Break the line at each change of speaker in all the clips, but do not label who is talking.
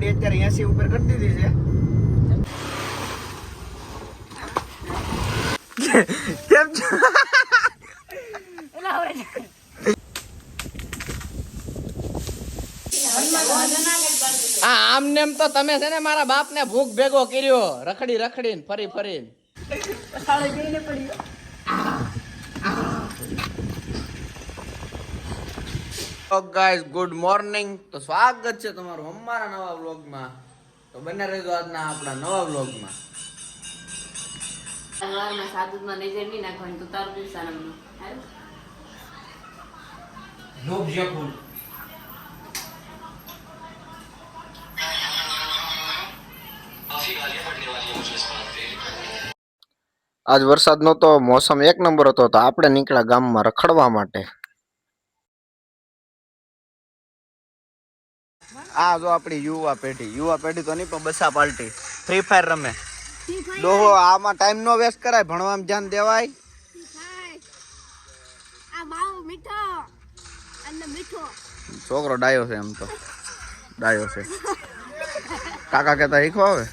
ગાડી અત્યારે 80 ઉપર કરી દીધી છે. કેમ છો?
આમ નેમ તો તમે છે ને મારા બાપ ને ભૂખ ભેગો કર્યો રખડી રખડીને ફરી ફરીને. Guys good morning. તો સ્વાગત છે તમારું અમારા નવા વ્લોગમાં. તો બને રહેજો આજના આપણા નવા વ્લોગમાં.
સવારમાં સાદુમાં નજર નહીં નાખવાની તો તારું દિશાનું
લોભ જપુલ
આજ વરસાદ નતો, મોસમ એક નંબર હતો, તો આપણે નીકળ્યા ગામમાં રખડવા માટે. આ જો આપણી યુવા પેઢી તો નહીં પણ બસા પાર્ટી ફ્રી ફાયર રમે. ડોહો આમાં ટાઈમ નો વેસ્ટ કરાય, ભણવામાં ધ્યાન દેવાય. છોકરો ડાયો છે, એમ તો ડાયો છે. કાકા કેતા શીખો હવે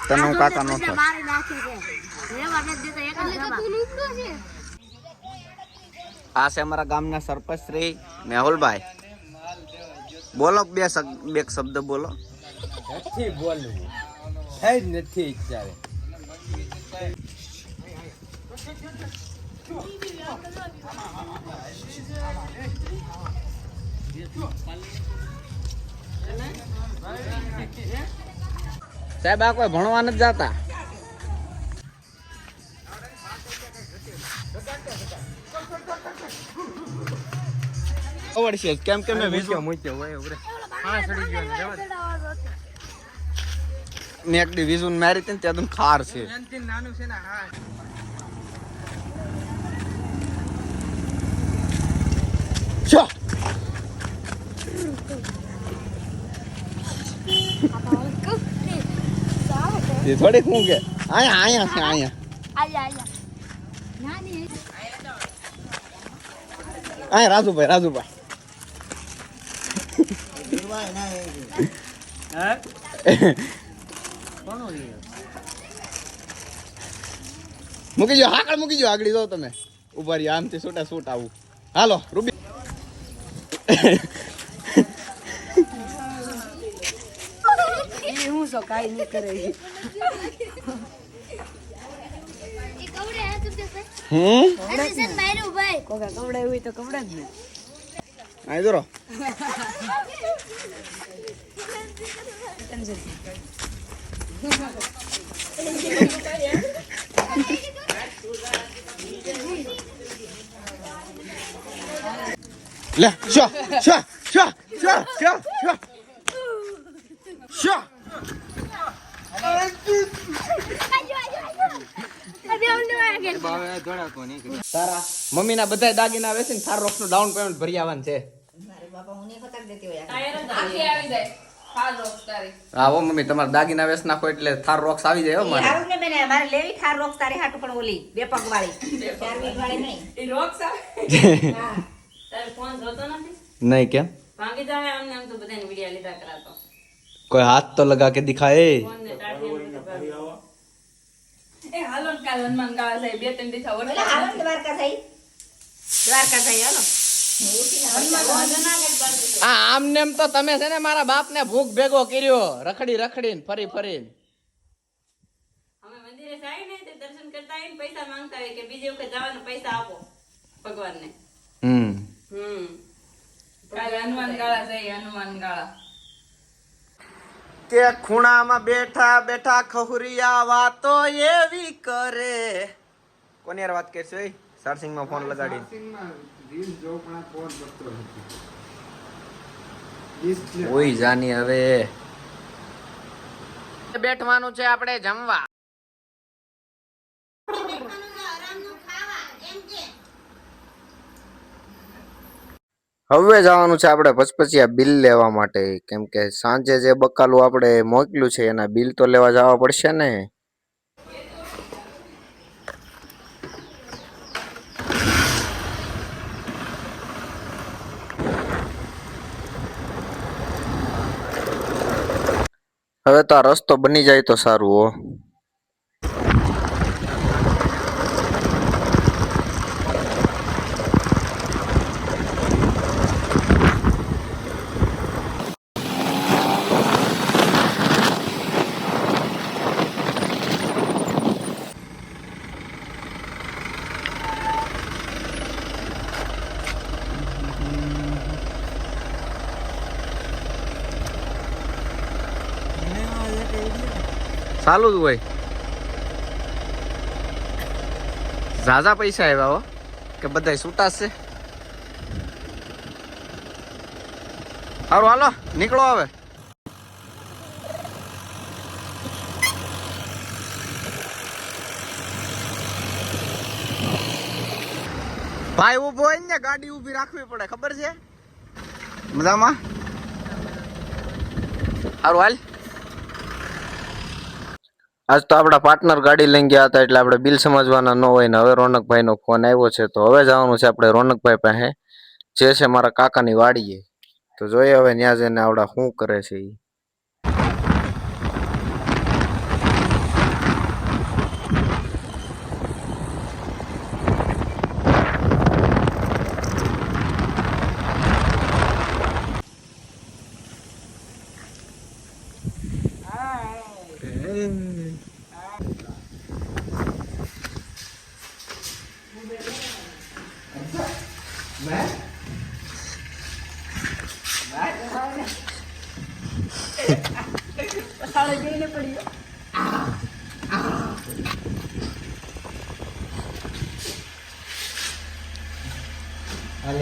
તને હું કાકા નો થાય. આ છે અમારા ગામના સરપંચ શ્રી મેહુલભાઈ. બોલો બે શબ્દ બોલો.
નથી બોલવું, થઈ જ નથી ઈચ્છા. સાહેબ આ કોઈ ભણવા નથી જાતા.
આવડશે કેમ કે મેં એક દી વિઝુન મારી હતી ને ત્યાં ખાર છે. થોડી શું કે અહીંયા છે અહીંયા રાજુભાઈ મૂકી જો હાકળ મૂકી જો આગળ જાઓ તમે ઉભા રહી આમથી છૂટા છૂટ આવું. હાલો રૂબી
હું શું કાઈ નહીં કરે. કવડાય હોય તો કવડા જ ને.
અહીં જરો લે show show show show show show
mummy ના બધા દાગીના વેચીને થાર રોક્સ નું ડાઉન પેમેન્ટ ભરી આવવાનું છે. હા હો મમ્મી, તમારા દાગીના વેચ નાખો એટલે થાર રોક્સ આવી જાય.
મારે લેવી થાર રોક્સ તારી હાટુ પણ ઓલી બે પગ વાળી 4 મિનિટ વાળી નહીં.
એ રોક્સ આવે. તારે ફોન જોતો નથી?
નહીં કેમ
ભાંગી જાય અમને આમ તો બધાને વિડિયો લીધા કરાતો.
કોઈ હાથ તો લગા કે દિખાએ.
ફોન ને ટાઢી એ હાલો કાલ હનુમાન ગાવા જાય બે ત્રણ દીથા ઓર
હાલો દ્વારકા થઈ હાલો.
આમ નેમ તો તમે છે ને મારા બાપ ને ભૂખ ભેગો કર્યો રખડી રખડીને ફરી ફરીને.
અમે મંદિરે જાય ને તે દર્શન કરતા આવીને પૈસા માંગતા હોય કે બીજી વખત જવાના પૈસા આપો ભગવાનને. કાલ હનુમાન ગાળા જાય હનુમાન ગાળા.
કે ખૂણામાં બેઠા બેઠા ખહુરિયા વાતો એવી કરે. કોની યાર વાત કરશે? સારસિંગ માં ફોન લગાડી ઓય જાની. હવે બેઠવાનું છે આપણે જમવા. હવે જવાનું છે આપણે પચપચિયા બિલ લેવા માટે, કેમ કે સાંજે જે બકાલું આપણે મોકલ્યું છે એના બિલ તો લેવા જવા પડશે ને. હવે તો આ રસ્તો બની જાય તો સારું હો. ચાલુ જ હોય. ઝાઝા પૈસા આવ્યા હો કે બધા છૂટાશે. સારું હાલો નીકળો હવે. ભાઈ ઉભો હોય ને ગાડી ઊભી રાખવી પડે ખબર છે. મજામાં સારું હાલ. આજ તો આપણા પાર્ટનર ગાડી લઈને ગયા હતા એટલે આપણે બિલ સમજવાના ન હોય ને હવે રોનકભાઈ નો ફોન આવ્યો છે તો હવે જવાનું છે આપણે રોનકભાઈ પાસે જે છે મારા કાકાની વાડીએ. તો જોઈએ હવે ત્યાં જઈને આવડા શું કરે છે ઈ.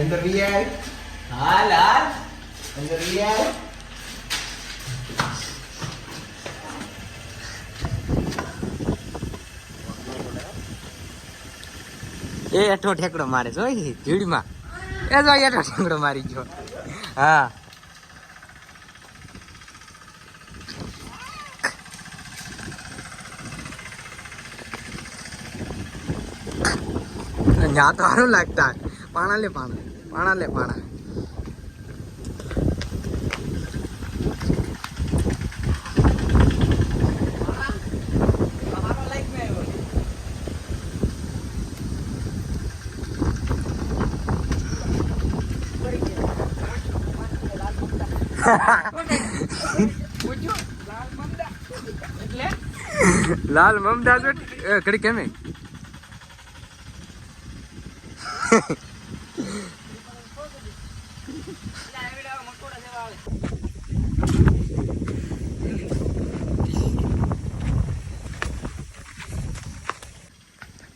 અંદર વી આય હાલ હાલ અંદર વી આય.
એ એઠો ઠેકડો મારે જોઈ ધીડમાં એ જો એઠો ઠેકડો મારી ગયો. હા ત્યાં તો સારું લાગતા. પાણા લે પાણા પાણા લે પાણા. લાલ મમદા ઘડી કેમે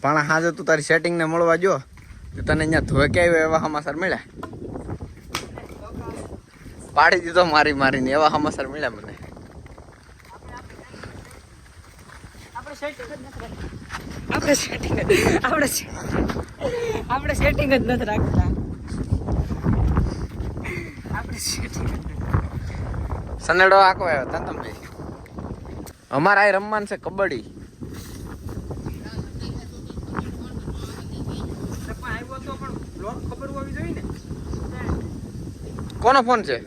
પણ હાજે તું તારી સેટિંગ ને મળવા જો તને અહીંયા ધોકે આવ્યો એવા સમાચાર મળ્યા. પાડી દીધો મારી મારીને એવા સમાચાર મળ્યા મને.
આપણે સેટિંગ જ નથી રાખતા.
સનેડો આખો આવ્યો તા તમે. અમારે આ રમવાનું છે કબડ્ડી. કોનો ફોન છે?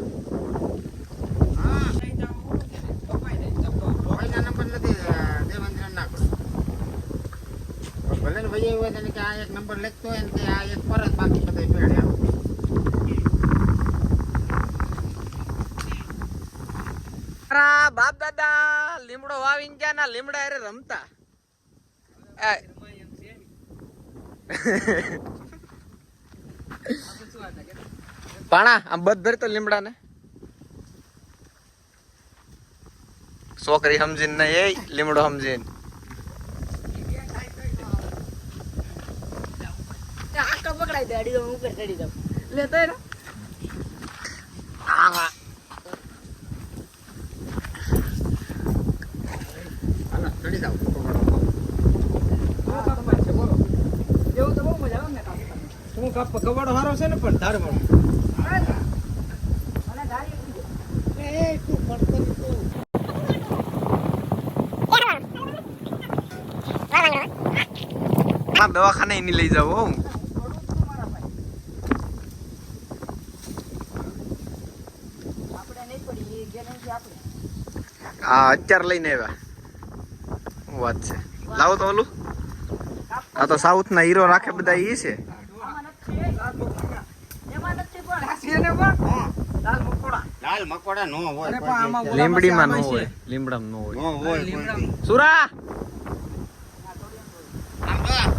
ભલે ને ભાઈ એવું હોય કે આ એક નંબર લખતો હોય ને આ એક પરત બાકી બધા પેડ્યા.
મારા બાપ દાદા લીમડો વાવીને ગયા ના લીમડા અરે રમતા. પાણા આમ બધ ભર તો લીમડા ને છોકરી સમજીને નહીં એ લીમડો સમજીને.
આકા પકડાઈ દે અડી દઉં ઉપર ચડી જાઉં લેતો ને.
ચડી જાવ
એવું તો બહુ મજા આવે ને
શું કબડો સારો છે ને પણ ધાર મળે. દવાખાને એની લઈ જાવ હું.
આપણે નહીં પડી એ ગેરંટી આપણે.
આ અત્યારે લઈને આવ્યા. શું વાત છે? લાવો તો ઓલું. આ તો સાઉથ ના હીરો રાખે બધા ઈ છે.
લાલ મકોડા નો હોય.
લીમડીમાં નો હોય, લીમડામાં નો હોય. સુરા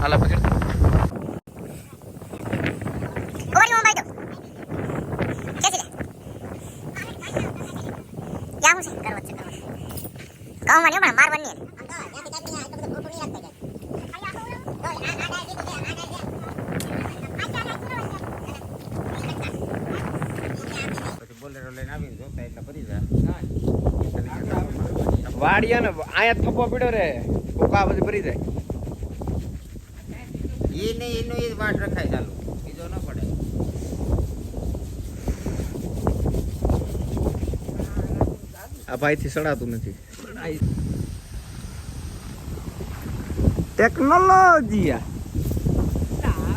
હાલા પકડ.
બોલેરો લઈને આવીને જોતા એટલે ભરી જાય.
વાડિયા ને આયા થપ્પો પડ્યો રે કોકા પછી ભરી જાય.
ઈ નહીં એનો ઈ વાટ રખાય ચાલુ બીજો ન પડે.
આ ભાઈ થી સડાતું નથી. ટેકનોલોજીયા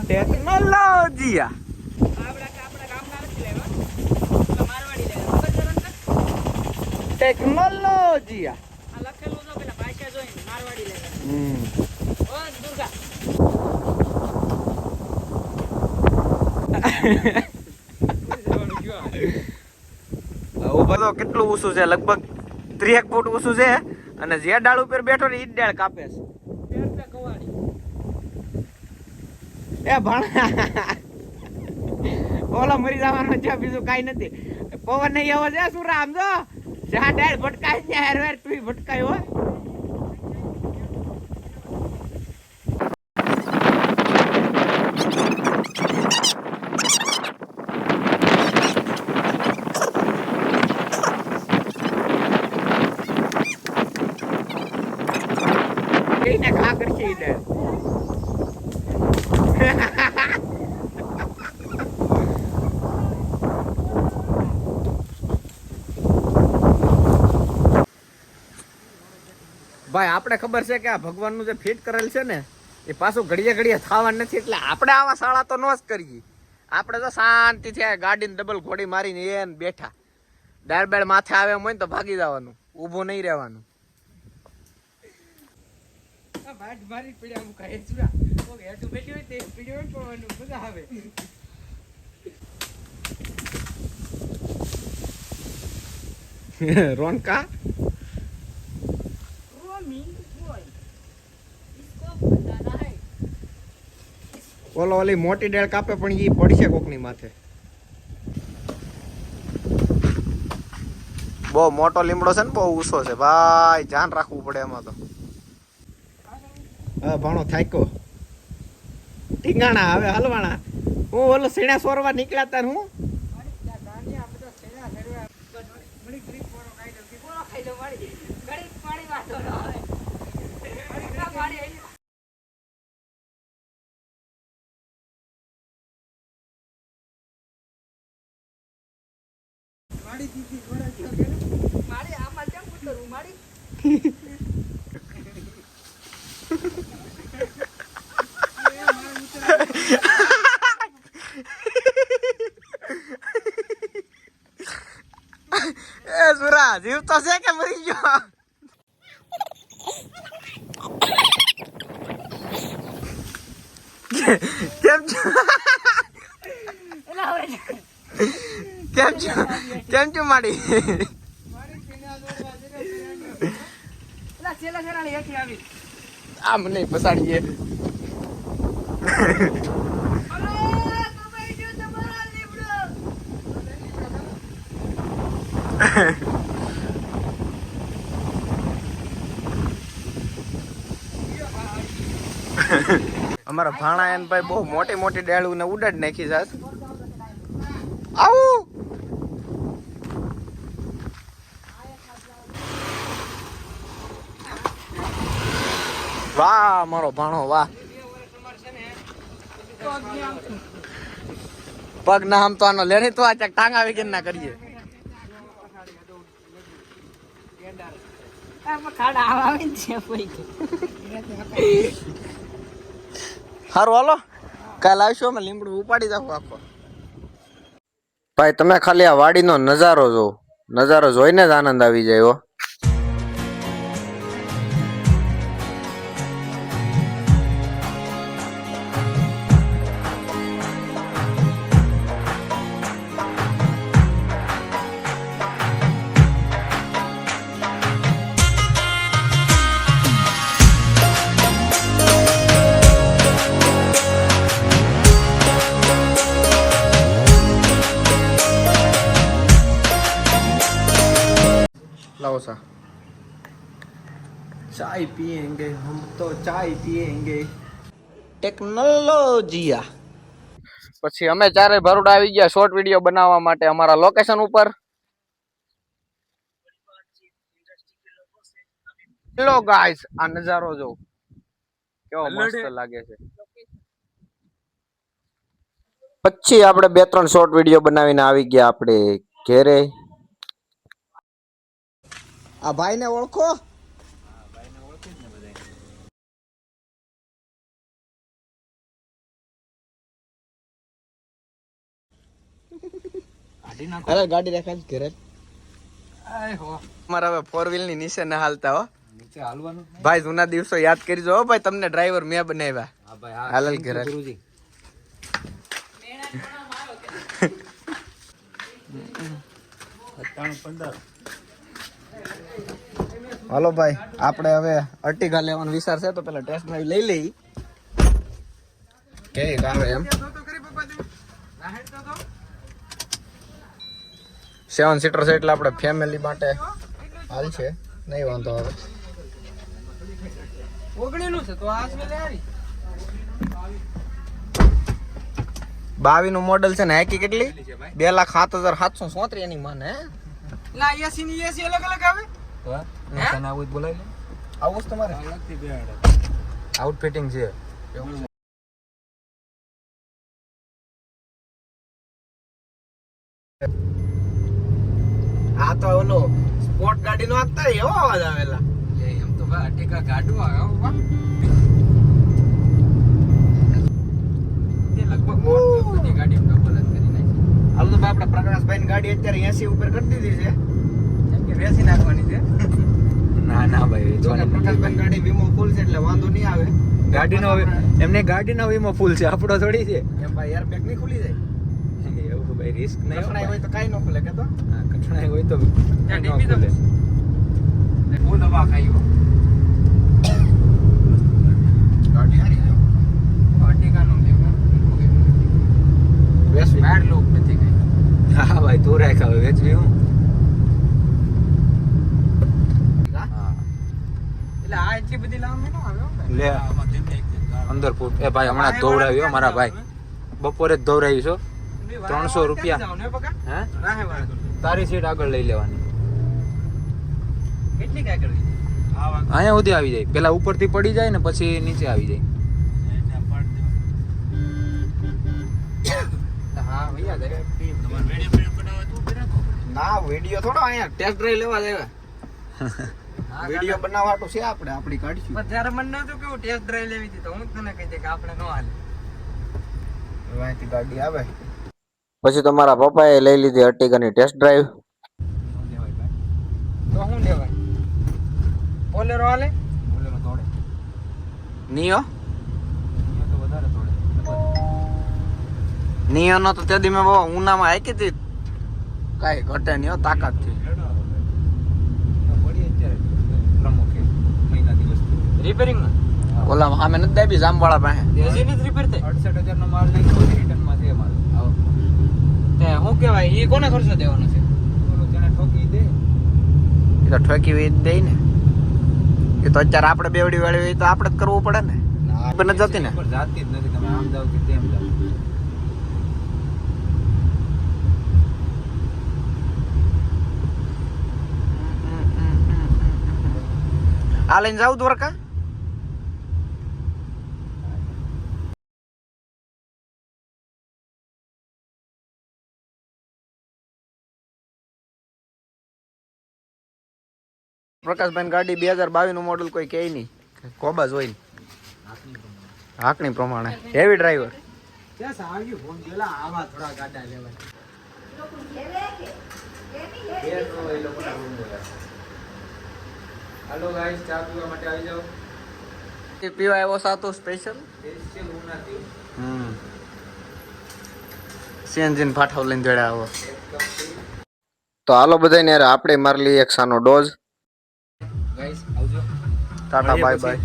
ટેકનોલોજીયા ટેકનોલોજીયા ઉભો તો કેટલું ઊંચું છે? લગભગ 3 ફૂટ ઊંચું છે. અને જે ડાળ ઉપર બેઠો ને ઈ જ ડાળ કાપે છે. એ ભણા ઓલા મરી જવાનો છે, બીજું કઈ નથી. પવન નહીં આવો છે શું રામ જો જ્યાં ડાળ ભટકાય ત્યાં હેરવેર તું ભટકાય હો. કઈને ઘા કરશે ઈ ડાળ. ભાઈ આપણે ખબર છે કે આ ભગવાનનું જે ફિટ કરેલ છે ને એ પાછું ઘડીએ ઘડીએ થવાનું નથી. એટલે આપણે આવા શાળા તો ન જ કરીએ. આપણે તો શાંતિથી આ ગાડીને ડબલ ઘોડી મારીને એને બેઠા. દાળ બેળ માથે આવે એમ હોય ને તો ભાગી જવાનું, ઊભું નહીં રહેવાનું. રોનકા ઓલો ઓલી મોટી ડેળ કાપે પણ ઈ પડશે કોકની માથે. બહુ મોટો લીમડો છે ને, બહુ ઊંચો છે ભાઈ, ધ્યાન રાખવું પડે એમાં તો. હા ભાણો થાક્યો. ટીંગાણા હવે હલવાણા. હું ઓલો સીણા સોરવા નીકળ્યા તા હું. એ સુરા જીવતો છે કે મરી ગયો? કેમ છો? કેમ છો માડી? આમ નહીં પસાડીએ. અમારા ભાણા એન ભાઈ બહુ મોટી મોટી ડાળું ને ઉડાડ નાખી જાત. આવું વાહ મારો ભાણો વાહ. પગ ના આમ તો આનો લેણી તો આ ટાંગ આવી કે ના કરીએ. હારું હાલો કાલ આવશો અમે લીમડું ઉપાડી જાવ આખો. ભાઈ તમે ખાલી આ વાડીનો નજારો જો, નજારો જોઈને જ આનંદ આવી જાય હો.
लाओ सा चाय पिएंगे हम तो चाय पिएंगे ટેકનોલોજીયા પછી અમે ચારે ભરૂડા આવી ગયા શોર્ટ વિડીયો બનાવવા માટે અમારા લોકેશન ઉપર. હેલો ગાઈસ, આ નજારો જો કેવો મસ્ત લાગે છે. પછી આપણે 2-3 શોર્ટ વિડીયો બનાવીને આવી ગયા આપણે ઘેરે. આ ભાઈને ઓળખો? અરે ગાડી રાખા ઘરે. અમારા હવે 4 વ્હીલ ની નીચે ના હાલતા હો. નીચે હાલવાનું ભાઈ, જૂના દિવસો યાદ કરી જો ભાઈ, તમને ડ્રાઈવર મેં બનાવ્યા. હા ભાઈ, હાલલ ઘરે. હાલો ભાઈ, આપણે હવે અર્ટિગા લેવાનો વિચાર છે, તો પેલા ટેસ્ટ ડ્રાઈવ લઈ લઈ. કે આવે એમ 7 સીટર છે એટલે આપણે ફેમિલી માટે હાલ છે, નહીં વાંધો આવે. 22 નું મોડલ છે ને, હાકી કેટલી 2,07,734 એની માને. આવું તમારે આઉટફિટિંગ છે. આ તો ઓલો સ્પોર્ટ ગાડી નો આપતા એવો અવાજ આવેલા. એમ તો ભાઈ અટેકા ગાડું આવે તે લગભગ બધી ગાડી ડબલ જ કરી નાખી. હાલ તો આપડા પ્રકાશભાઈ ની ગાડી અત્યારે 80 ઉપર કરી દીધી છે, કેમ કે વેચી નાખવાની છે. ના ના ભાઈ, પ્રકાશભાઈ ગાડી વીમો ફૂલ છે એટલે વાંધો નહીં આવે. ગાડીનો એમને ગાડીનો વીમો ફૂલ છે, આપણો થોડી છે. એમ ભાઈ એરબેગ નહીં ખુલી જાય. ભાઈ રિસ્ક નહીં હોય તો કાઈ ન ખુલે કે તો. હા, કઠણાઈ હોય તો ન ખુલે. ફૂલ હવા ખાયો ગાડી હારી જો અર્ટિગાનો લેવા વેસ બેડ લોક નથી કઈ. હા ભાઈ, તું રાખ હવે વેચવી હું. હા એટલે આ એટલી બધી લાંબી ન આવે લે અંદર ફૂટ. એ ભાઈ હમણાં ધોવરાવ્યો મારા ભાઈ, બપોરે જ ધોવરાવી છો. 300 રૂપિયા. તારી સીટ આગળ લઈ લેવાની. કેટલી આગળ અહીંયા સુધી આવી જાય, પેલા ઉપરથી પડી જાય ને પછી નીચે આવી જાય. ના વિડિયો થોડો અહીંયા ટેસ્ટ ડ્રાઈવ લેવા જાય. વિડિયો બનાવવાનું છે આપણે, આપણી કાઢીશું. પણ ત્યારે મને નતું કેવું ટેસ્ટ ડ્રાઈવ લેવી હતી, તો હું તને કહી દે કે આપણે ન હાલે. અહીંથી ગાડી આવે પછી તમારા પપ્પાએ લઈ લીધી અર્ટિગાની ટેસ્ટ ડ્રાઈવ. તો શું લેવાય? બોલેરો હાલે? બોલેરો તોડે. નિયો? નિયો તો વધારે તોડે. નિયો નો તો તેદી મેં બહુ ઉનામાં હાકી હતી, કાંઈ ઘટે નહીં તાકાત થી. રિપેરિંગ ઓલા સામે નથી દાબી જામવાળા પાસે. હજી નથી રિપેર થાય. 68,000 નો માલ લઈ રિટર્ન માં દે માલ. શું કેવાય, એ કોને ખર્ચો દેવાનો છે? જેને ઠોકી દે એ તો ઠોકી દે ને. એ તો અત્યારે આપણે બેવડી વાળી હોય તો આપણે જ કરવું પડે ને. પણ જતી ને જાતી જ નથી. તમે આમ જાવ કે તેમ જાવ. આ લઈને જાવ દ્વારકા. પ્રકાશભાઈ ગાડી 2022 નું મોડલ કોઈ કહે નહીં, કોબા જ હોય ને હાકણી પ્રમાણે. Heavy driver. હાલો ગાઈસ, ચા પીવા માટે આવી જાઓ. પીવા આવ્યો સાતો સ્પેશિયલ સીએનજી ફાટાવ લઈને જોડે આવો. તો હાલો બધાને યાર, આપણે મારી લઈએ એક સાનો ડોઝ. Tata bye bye.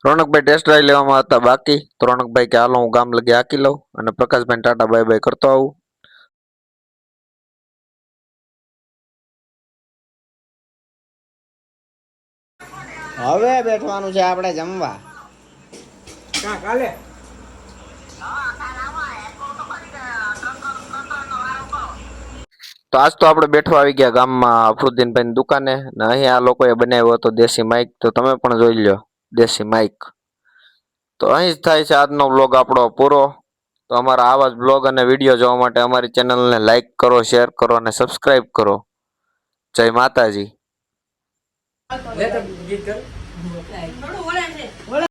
રોનકભાઈ ટેસ્ટ ડ્રાઈવ લેવામાં હતા બાકી, તો રોનકભાઈ કે હાલો હું ગામ લગી હાકી લઉં, અને પ્રકાશભાઈ ટાટા બાય બાય કરતો આવું.
હવે બેઠવાનું છે આપણે જમવા.
કાલે
તો આજ તો આપણે બેઠવા આવી ગયા ગામમાં અફરુદ્દીનભાઈની દુકાને ને અહીં આ લોકોએ બનાવ્યો હતો દેશી માઇક. તો તમે પણ જોઈ લો દેશી માઇક. તો અહીં જ થાય છે આજનો બ્લોગ આપણો પૂરો. તો અમારા આવા જ બ્લોગ અને વિડીયો જોવા માટે અમારી ચેનલને લાઈક કરો, શેર કરો અને સબસ્ક્રાઈબ કરો. જય માતાજી.
થોડું વળે છે